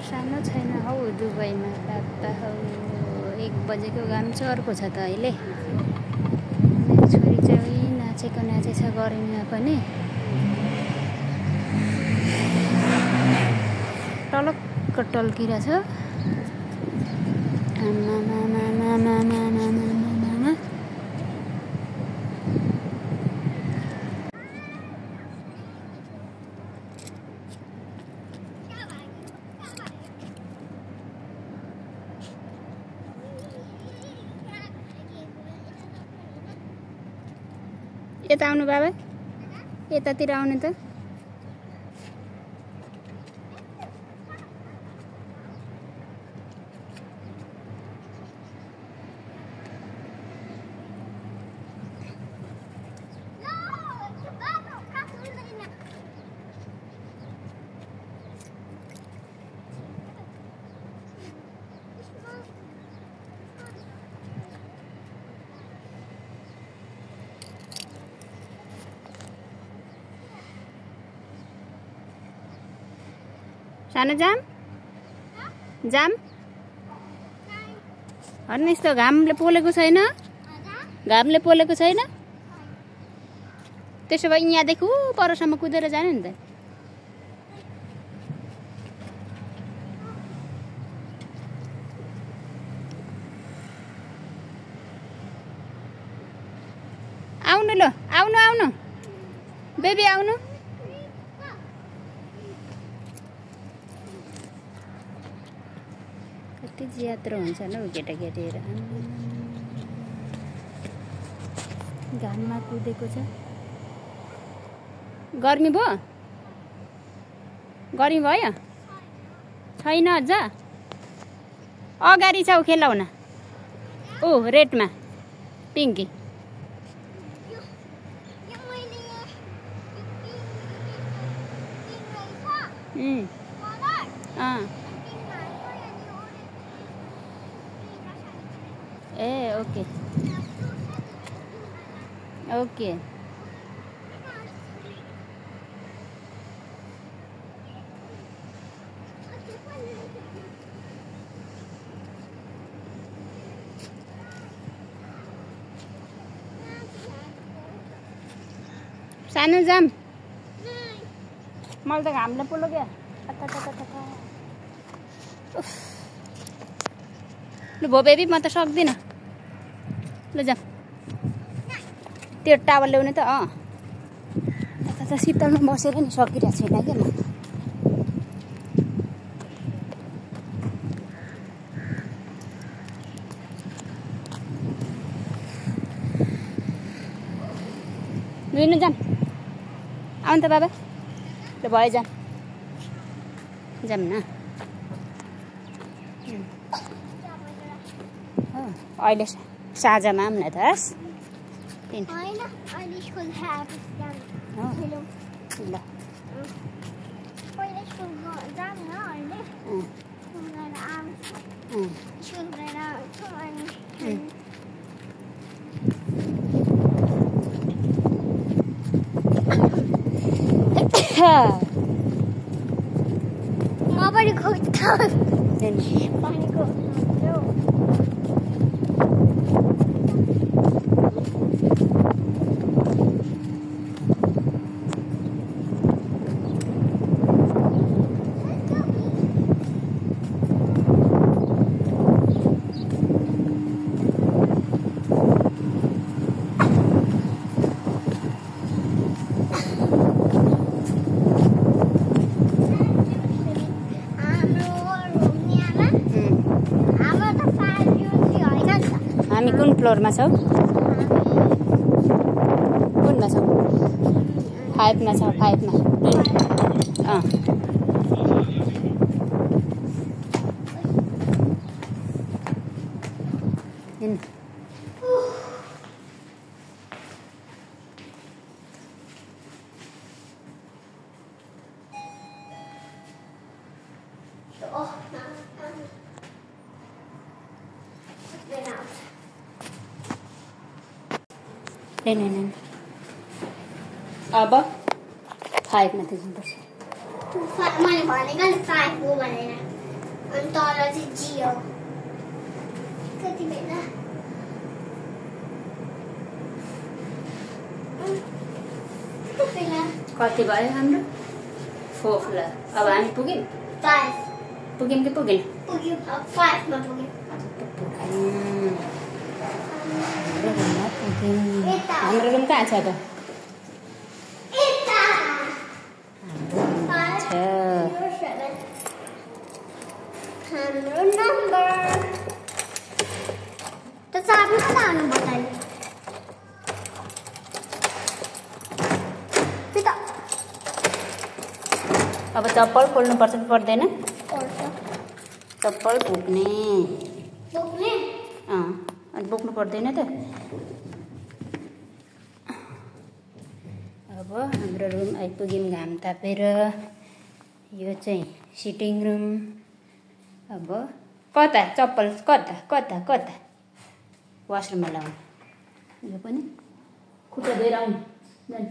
सानो छैन हौ दुबईमा पापा हौ 1 बजेको घाम चर्को छ त अहिले मेरो छोरी चाहिँ नाचेको नाचेछ गर्मीमा पनि टलक्क टल्किरा छ यता आउनु बाबा यतातिर आउनु त सानो जाम जाम होइन यस्तो घामले पोलेको छैन घामले पोलेको छैन त्यसो भए यहाँदेखि परसम्म कुदेर जाने नि त आउनु ल आउनु आउनु बेबी आउनु कति यात्रा हुन्छ न केटाकेटीहरू घाममा कुदेको छ गर्मी भयो छैन अझ अगाडि छ खेलाउन ओ रेडमा पिङ्की ए ओके ओके सानो जाम मैले त घामले पोलो क्या लु भो बेबी म त सक्दिनँ ल जाम त्यो टावल ल्याउने त यता त शीतलमा बसेर नि सकिरहेको छैन क्या म लिनु जाम आउनु त बाबा ल भयो जाम जाम न अहिले साँझमा आऊँ न त हस् ल हामी कुन फ्लोरमा छौ कुनमा छौ 5 मा छौ 5 मा नहीं अब 5 मा जानुपर्छ मैले भनेको नि 5 हो भनेर अनि तल चाहिँ जियो कति बेला कति भयो हाम्रो 4 ल अब हामी पुग्यौँ 5 पुग्यौँ कि पुगेन पुग्यौँ 5 मा पुग्यौँ हाम्रो रुम कहाँ छ अब यता हाम्रो नम्बर त चाबी कता हाल्नु बताइले अब चप्पल खोल्नुपर्छ कि पर्दैन चप्पल बोक्ने अनि बोक्नु पर्दैन त अब हाम्रो रुम आइपुग्यौँ घाम तापेर यो चाहिँ सिटिङ रुम अब कता चप्पल कता कता कता वासरुममा लाउनु यो पनि खुट्टा धोएर आउनु जानु